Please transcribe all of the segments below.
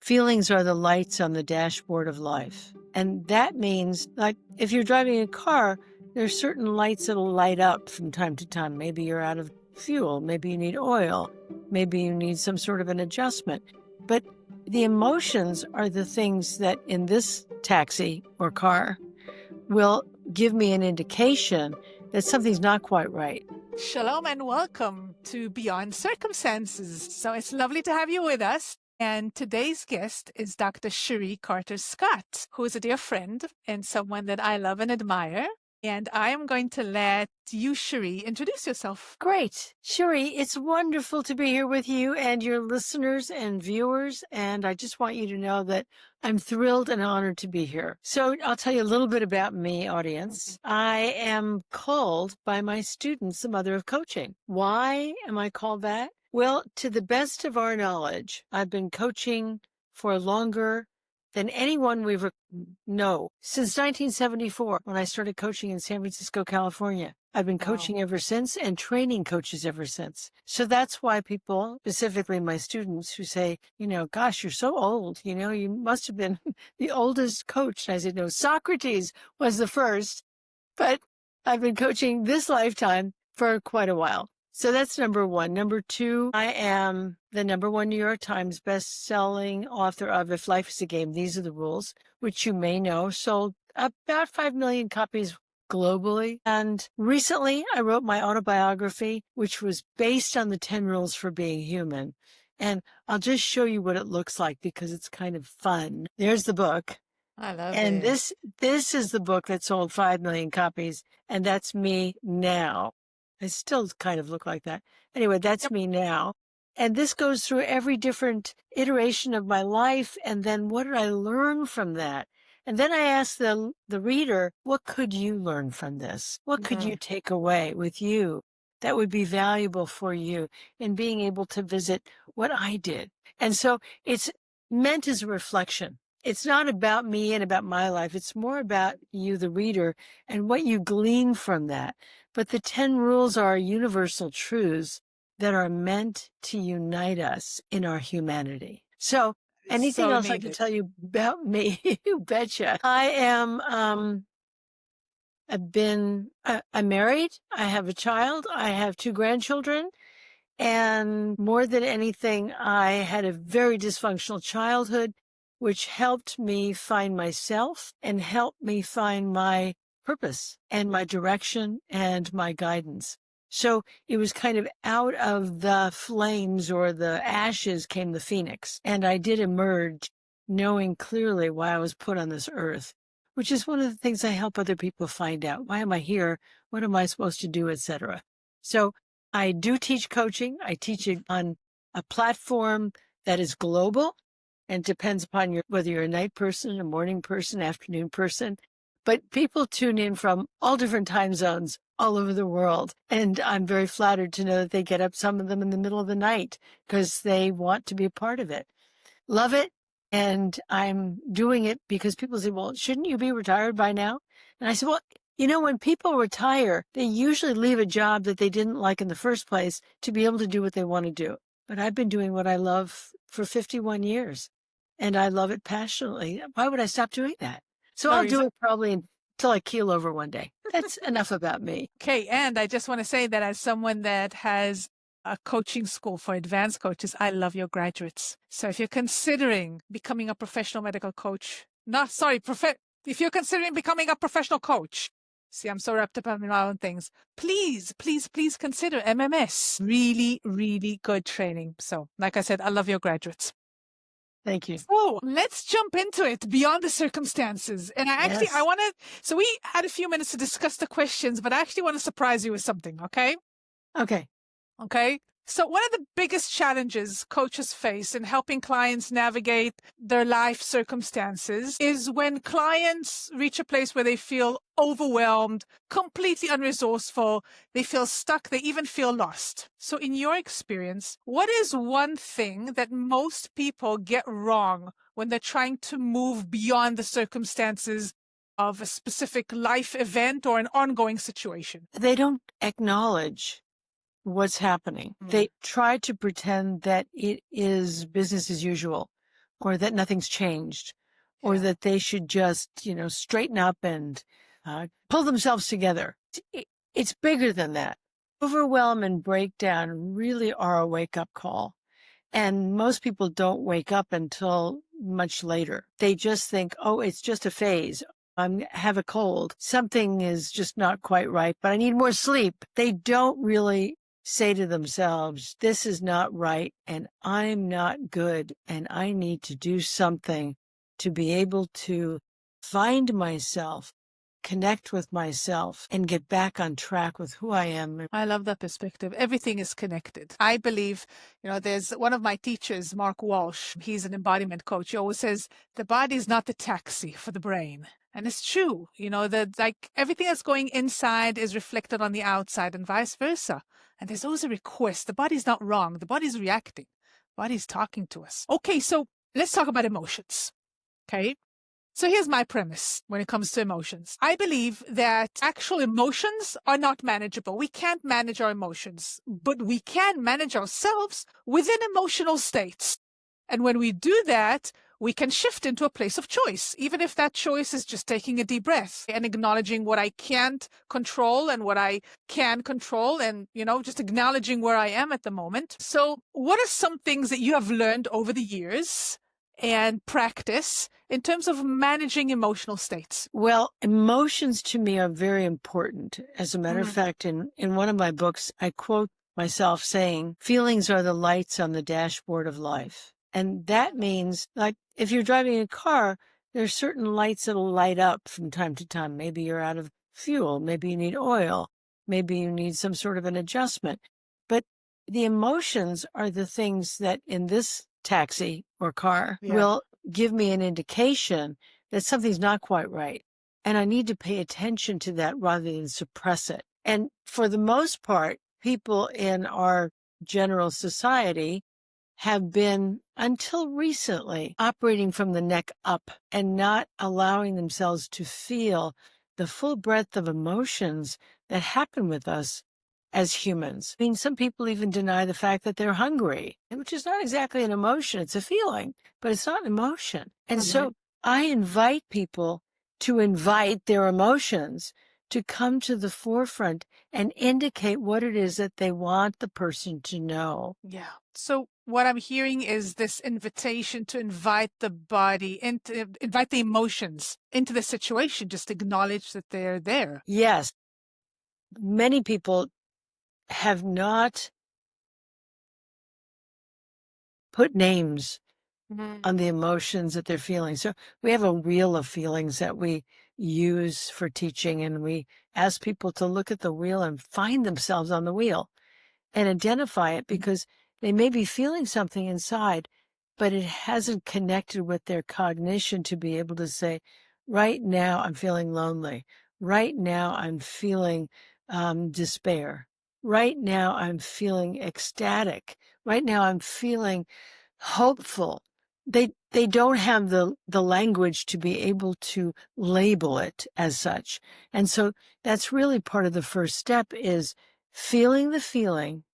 Feelings are the lights on the dashboard of life. And that means, like, if you're driving a car, there's certain lights that'll light up from time to time. Maybe you're out of fuel. Maybe you need oil. Maybe you need some sort of an adjustment. But the emotions are the things that in this taxi or car will give me an indication that something's not quite right. Shalom and welcome to Beyond Circumstances. So it's lovely to have you with us. And today's guest is Dr. Chérie Carter-Scott, who is a dear friend and someone that I love and admire. And I am going to let you, Cherie, introduce yourself. Great. Shiri, it's wonderful to be here with you and your listeners and viewers. And I just want you to know that I'm thrilled and honored to be here. So I'll tell you a little bit about me, audience. I am called by my students the mother of coaching. Why am I called that? Well, to the best of our knowledge, I've been coaching for longer than anyone we know. Since 1974, when I started coaching in San Francisco, California. I've been coaching ever since and training coaches ever since. So that's why people, specifically my students who say, gosh, you're so old, you must have been the oldest coach. And I said, no, Socrates was the first, but I've been coaching this lifetime for quite a while. So that's number one. Number two, I am the #1 New York Times best-selling author of If Life is a Game, These Are the Rules, which you may know, sold about 5 million copies globally. And recently I wrote my autobiography, which was based on the 10 rules for being human. And I'll just show you what it looks like because it's kind of fun. There's the book. I love and it. this is the book that sold 5 million copies. And that's me now. I still kind of look like that. Anyway, that's me now. And this goes through every different iteration of my life. And then what did I learn from that? And then I asked the reader, what could you learn from this? What could you take away with you that would be valuable for you in being able to visit what I did? And so it's meant as a reflection. It's not about me and about my life. It's more about you, the reader, and what you glean from that. But the 10 rules are universal truths that are meant to unite us in our humanity. So anything else I can tell you about me? You betcha. I'm married. I have a child. I have 2 grandchildren. And more than anything, I had a very dysfunctional childhood, which helped me find myself and helped me find my purpose and my direction and my guidance. So it was kind of out of the flames or the ashes came the phoenix. And I did emerge knowing clearly why I was put on this earth, which is one of the things I help other people find out. Why am I here? What am I supposed to do, etc. So I do teach coaching. I teach it on a platform that is global and depends upon whether you're a night person, a morning person, afternoon person. But people tune in from all different time zones all over the world. And I'm very flattered to know that they get up, some of them in the middle of the night, because they want to be a part of it. Love it. And I'm doing it because people say, well, shouldn't you be retired by now? And I said, well, when people retire, they usually leave a job that they didn't like in the first place to be able to do what they want to do. But I've been doing what I love for 51 years, and I love it passionately. Why would I stop doing that? So I'll do it probably until I keel over one day. That's enough about me. Okay, and I just want to say that as someone that has a coaching school for advanced coaches, I love your graduates. So if you're considering becoming a professional medical coach, if you're considering becoming a professional coach, see, I'm so wrapped up in my own things. Please, please, please consider MMS. Really, really good training. So, like I said, I love your graduates. Thank you. So let's jump into it, beyond the circumstances. And so we had a few minutes to discuss the questions, but I actually want to surprise you with something, okay? Okay. So one of the biggest challenges coaches face in helping clients navigate their life circumstances is when clients reach a place where they feel overwhelmed, completely unresourceful, they feel stuck, they even feel lost. So in your experience, what is one thing that most people get wrong when they're trying to move beyond the circumstances of a specific life event or an ongoing situation? They don't acknowledge what's happening. They try to pretend that it is business as usual, or that nothing's changed, or that they should just, straighten up and pull themselves together. It's bigger than that. Overwhelm and breakdown really are a wake-up call. And most people don't wake up until much later. They just think, oh, it's just a phase. I have a cold. Something is just not quite right, but I need more sleep. They don't really say to themselves, this is not right and I'm not good and I need to do something to be able to find myself, connect with myself, and get back on track with who I am. I love that perspective. Everything is connected. I believe, there's one of my teachers, Mark Walsh. He's an embodiment coach. He always says, the body is not the taxi for the brain. And it's true, that like everything that's going inside is reflected on the outside and vice versa. And there's always a request. The body's not wrong. The body's reacting. The body's talking to us. Okay, so let's talk about emotions. Okay. So here's my premise when it comes to emotions. I believe that actual emotions are not manageable. We can't manage our emotions, but we can manage ourselves within emotional states. And when we do that, we can shift into a place of choice, even if that choice is just taking a deep breath and acknowledging what I can't control and what I can control and, just acknowledging where I am at the moment. So what are some things that you have learned over the years and practice in terms of managing emotional states? Well, emotions to me are very important. As a matter of fact, in one of my books, I quote myself saying, feelings are the lights on the dashboard of life. And that means, like, if you're driving a car, there's certain lights that'll light up from time to time. Maybe you're out of fuel. Maybe you need oil. Maybe you need some sort of an adjustment. But the emotions are the things that in this taxi or car will give me an indication that something's not quite right. And I need to pay attention to that rather than suppress it. And for the most part, people in our general society have been, until recently, operating from the neck up and not allowing themselves to feel the full breadth of emotions that happen with us as humans. I mean, some people even deny the fact that they're hungry, which is not exactly an emotion. It's a feeling, but it's not an emotion. And so I invite people to invite their emotions to come to the forefront and indicate what it is that they want the person to know. Yeah. So what I'm hearing is this invitation to invite the body, invite the emotions into the situation, just acknowledge that they're there. Yes. Many people have not put names on the emotions that they're feeling. So we have a wheel of feelings that we use for teaching, and we ask people to look at the wheel and find themselves on the wheel and identify it, because they may be feeling something inside, but it hasn't connected with their cognition to be able to say, right now I'm feeling lonely. Right now I'm feeling despair. Right now I'm feeling ecstatic. Right now I'm feeling hopeful. They don't have the language to be able to label it as such. And so that's really part of the first step, is feeling the feeling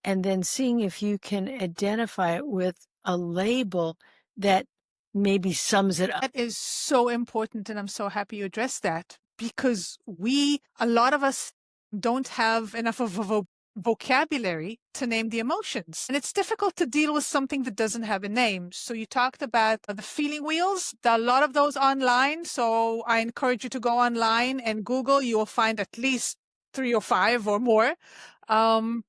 and then seeing if you can identify it with a label that maybe sums it up. That is so important, and I'm so happy you addressed that, because a lot of us don't have enough of a vocabulary to name the emotions. And it's difficult to deal with something that doesn't have a name. So you talked about the feeling wheels. There are a lot of those online. So I encourage you to go online and Google. You will find at least 3 or 5 or more. And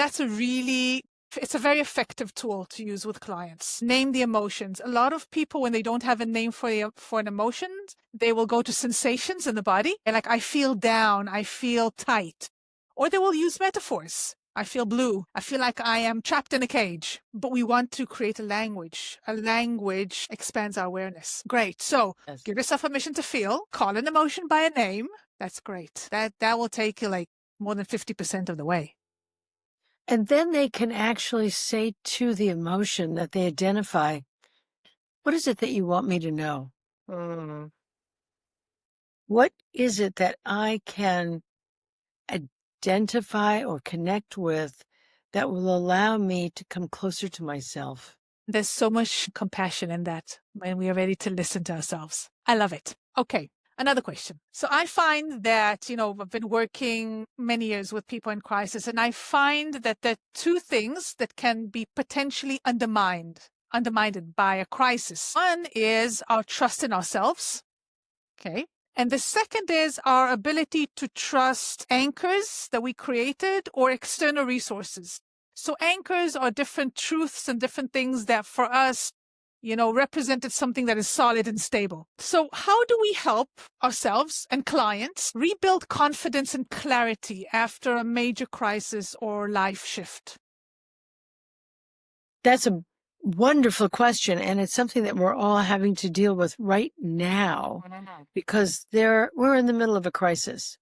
that's it's a very effective tool to use with clients. Name the emotions. A lot of people, when they don't have a name for an emotion, they will go to sensations in the body. And like, I feel down, I feel tight. Or they will use metaphors. I feel blue. I feel like I am trapped in a cage. But we want to create a language. A language expands our awareness. Great. So give yourself permission to feel. Call an emotion by a name. That's great. That will take you like more than 50% of the way. And then they can actually say to the emotion that they identify, what is it that you want me to know? What is it that I can identify or connect with that will allow me to come closer to myself? There's so much compassion in that when we are ready to listen to ourselves. I love it. Okay. Another question. So I find that, I've been working many years with people in crisis, and I find that there are two things that can be potentially undermined by a crisis. One is our trust in ourselves. Okay. And the second is our ability to trust anchors that we created or external resources. So anchors are different truths and different things that for us, represented something that is solid and stable. So how do we help ourselves and clients rebuild confidence and clarity after a major crisis or life shift? That's a wonderful question, and it's something that we're all having to deal with right now because we're in the middle of a crisis.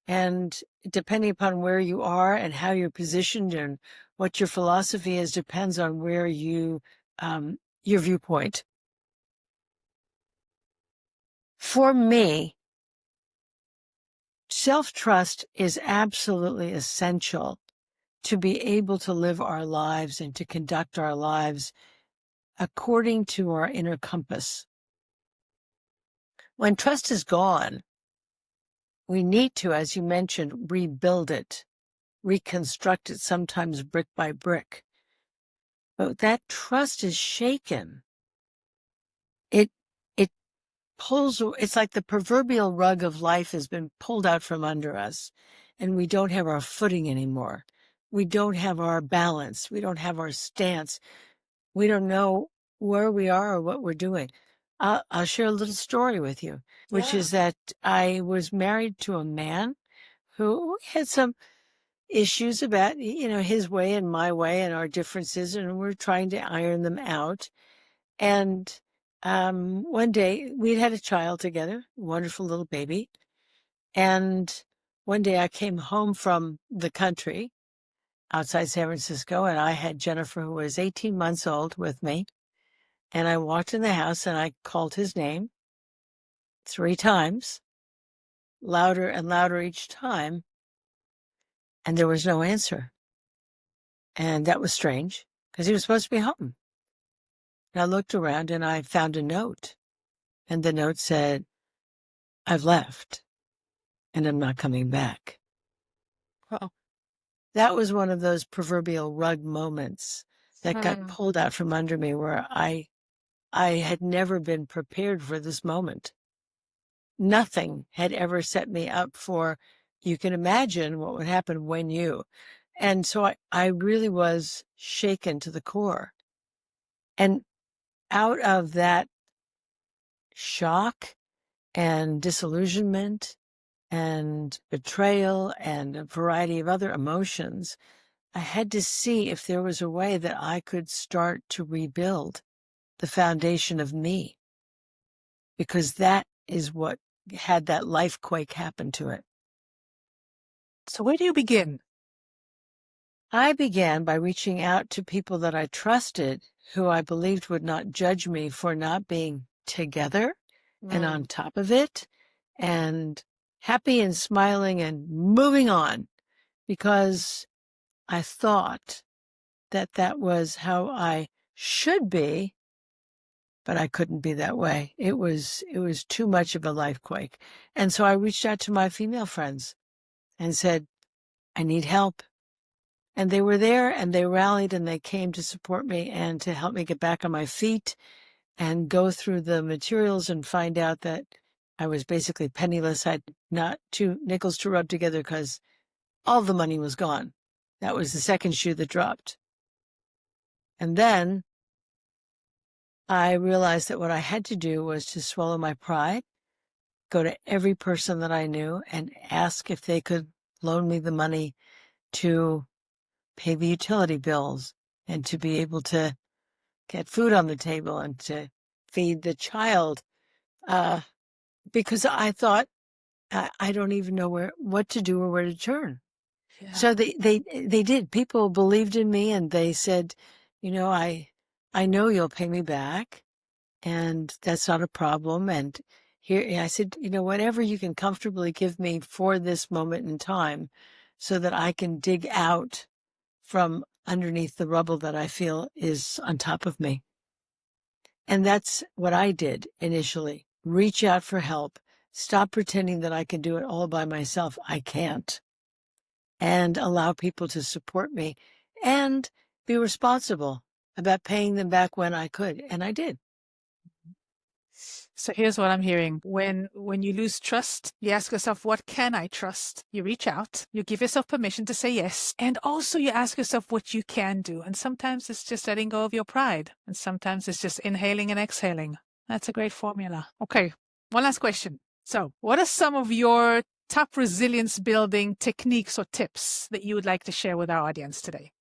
And depending upon where you are and how you're positioned and what your philosophy is depends on where your viewpoint. For me, self-trust is absolutely essential to be able to live our lives and to conduct our lives according to our inner compass. When trust is gone, we need to, as you mentioned, rebuild it, reconstruct it, sometimes brick by brick. But that trust is shaken. It pulls, it's like the proverbial rug of life has been pulled out from under us, and we don't have our footing anymore. We don't have our balance. We don't have our stance. We don't know where we are or what we're doing. I'll share a little story with you, which is that I was married to a man who had some issues about, his way and my way and our differences, and we're trying to iron them out. And one day we'd had a child together, wonderful little baby. And one day I came home from the country outside San Francisco, and I had Jennifer, who was 18 months old, with me. And I walked in the house and I called his name 3 times, louder and louder each time. And there was no answer. And that was strange because he was supposed to be home. And I looked around and I found a note. And the note said, "I've left and I'm not coming back." Oh. That was one of those proverbial rug moments that got pulled out from under me, where I had never been prepared for this moment. Nothing had ever set me up for, you can imagine what would happen when you. And so I really was shaken to the core. And out of that shock and disillusionment and betrayal and a variety of other emotions, I had to see if there was a way that I could start to rebuild the foundation of me, because that is what had that lifequake happen to it. So where do you begin? I began by reaching out to people that I trusted, who I believed would not judge me for not being together and on top of it and happy and smiling and moving on, because I thought that that was how I should be, but I couldn't be that way. It was too much of a lifequake. And so I reached out to my female friends and said, "I need help." And they were there and they rallied and they came to support me and to help me get back on my feet and go through the materials and find out that I was basically penniless. I had not 2 nickels to rub together because all the money was gone. That was the second shoe that dropped. And then I realized that what I had to do was to swallow my pride, go to every person that I knew and ask if they could loan me the money to pay the utility bills and to be able to get food on the table and to feed the child. Because I thought, I don't even know what to do or where to turn. Yeah. So they did. People believed in me and they said, I know you'll pay me back and that's not a problem. And here I said, whatever you can comfortably give me for this moment in time so that I can dig out from underneath the rubble that I feel is on top of me. And that's what I did initially. Reach out for help. Stop pretending that I can do it all by myself. I can't. And allow people to support me and be responsible about paying them back when I could. And I did. So here's what I'm hearing. When you lose trust, you ask yourself, what can I trust? You reach out, you give yourself permission to say yes. And also you ask yourself what you can do. And sometimes it's just letting go of your pride. And sometimes it's just inhaling and exhaling. That's a great formula. Okay. One last question. So what are some of your top resilience building techniques or tips that you would like to share with our audience today?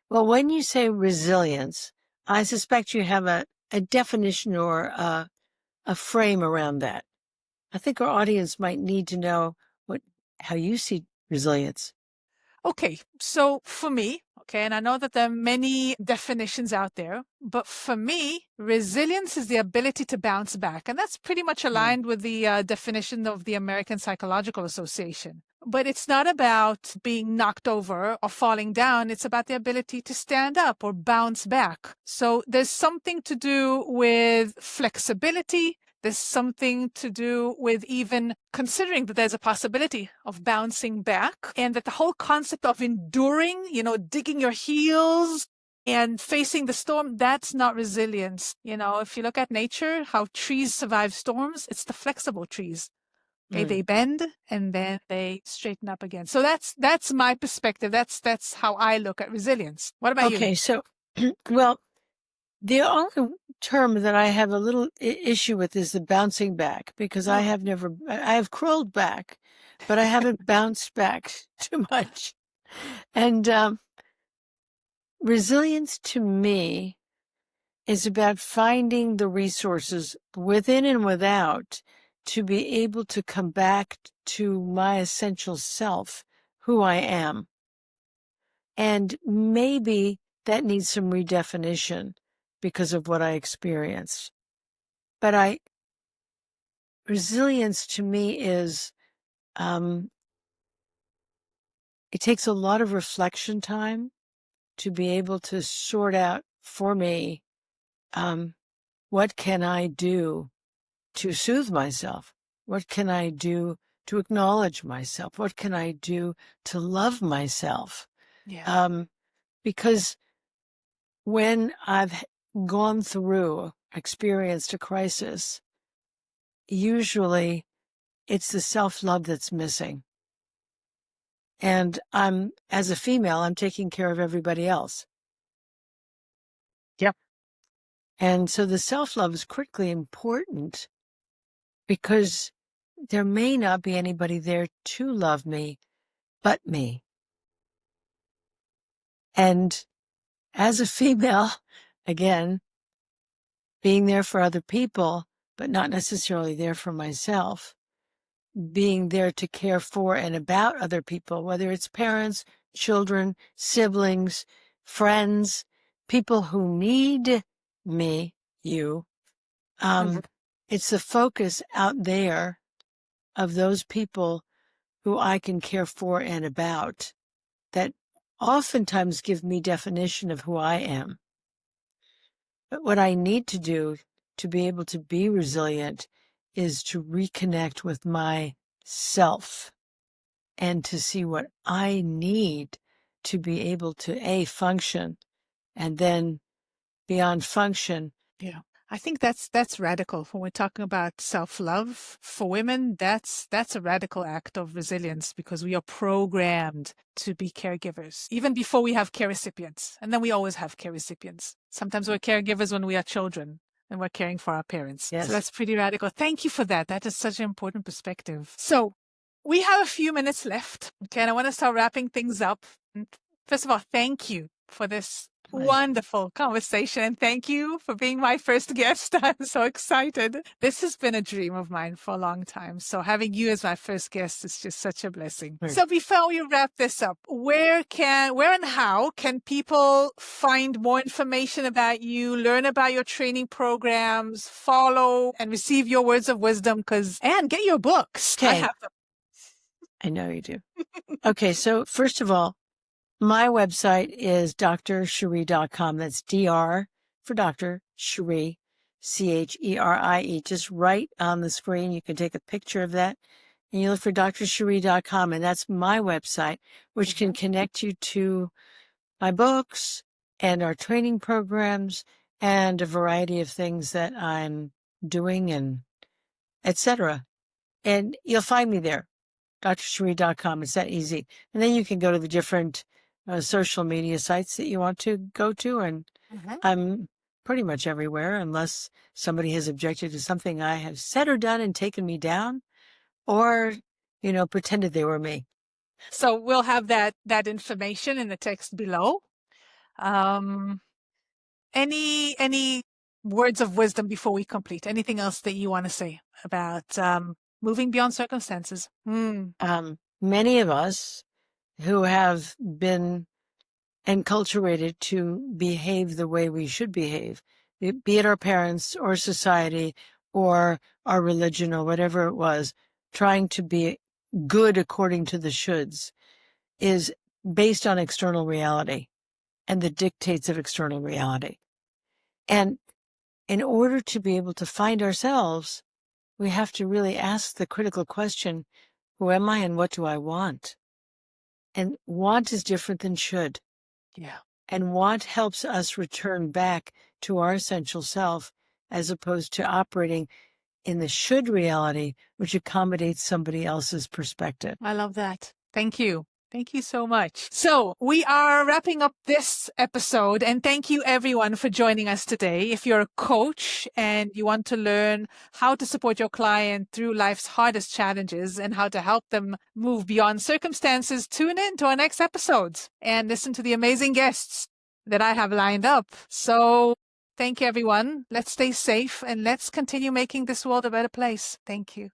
Well, when you say resilience, I suspect you have a definition or a frame around that. I think our audience might need to know how you see resilience. Okay, so for me, and I know that there are many definitions out there, but for me, resilience is the ability to bounce back. And that's pretty much aligned with the definition of the American Psychological Association. But it's not about being knocked over or falling down. It's about the ability to stand up or bounce back. So there's something to do with flexibility. There's something to do with even considering that there's a possibility of bouncing back, and that the whole concept of enduring, digging your heels and facing the storm, that's not resilience. If you look at nature, how trees survive storms, it's the flexible trees. Okay, they bend and then they straighten up again. So that's my perspective. That's how I look at resilience. What about you? Okay, so, well, the only term that I have a little issue with is the bouncing back, because I have crawled back, but I haven't bounced back too much. And resilience to me is about finding the resources within and without to be able to come back to my essential self, who I am. And maybe that needs some redefinition because of what I experienced. But resilience to me is, it takes a lot of reflection time to be able to sort out for me, what can I do to soothe myself? What can I do to acknowledge myself? What can I do to love myself? Yeah. Because when I've gone through, experienced a crisis, usually it's the self-love that's missing. And as a female, I'm taking care of everybody else. Yep. And so the self-love is critically important, because there may not be anybody there to love me but me. And as a female, again, being there for other people, but not necessarily there for myself, being there to care for and about other people, whether it's parents, children, siblings, friends, people who need me, it's the focus out there of those people who I can care for and about that oftentimes give me definition of who I am. But what I need to do to be able to be resilient is to reconnect with myself and to see what I need to be able to function, and then beyond function. Yeah. I think that's radical. When we're talking about self-love for women, that's a radical act of resilience, because we are programmed to be caregivers even before we have care recipients. And then we always have care recipients. Sometimes we're caregivers when we are children and we're caring for our parents. Yes. So that's pretty radical. Thank you for that. That is such an important perspective. So we have a few minutes left. Okay, and I want to start wrapping things up. First of all, thank you for this wonderful conversation, and thank you for being my first guest. I'm so excited. This has been a dream of mine for a long time, so having you as my first guest is just such a blessing. Right. So before we wrap this up, where and how can people find more information about you, learn about your training programs, follow and receive your words of wisdom, and get your books? Okay. I have them. I know you do. Okay, so first of all, my website is drcherie.com. That's DR for Dr. Cherie, Cherie, just right on the screen. You can take a picture of that and you look for drcherie.com, and that's my website, which can connect you to my books and our training programs and a variety of things that I'm doing and etc. And you'll find me there, drcherie.com. It's that easy. And then you can go to the different social media sites that you want to go to. And I'm pretty much everywhere unless somebody has objected to something I have said or done and taken me down or, pretended they were me. So we'll have that information in the text below. Any words of wisdom before we complete? Anything else that you want to say about moving beyond circumstances? Many of us who have been enculturated to behave the way we should behave, be it our parents or society or our religion or whatever it was, trying to be good according to the shoulds, is based on external reality and the dictates of external reality. And in order to be able to find ourselves, we have to really ask the critical question, who am I and what do I want? And want is different than should. Yeah. And want helps us return back to our essential self as opposed to operating in the should reality, which accommodates somebody else's perspective. I love that. Thank you. Thank you so much. So we are wrapping up this episode, and thank you everyone for joining us today. If you're a coach and you want to learn how to support your client through life's hardest challenges and how to help them move beyond circumstances, tune in to our next episodes and listen to the amazing guests that I have lined up. So thank you, everyone. Let's stay safe and let's continue making this world a better place. Thank you.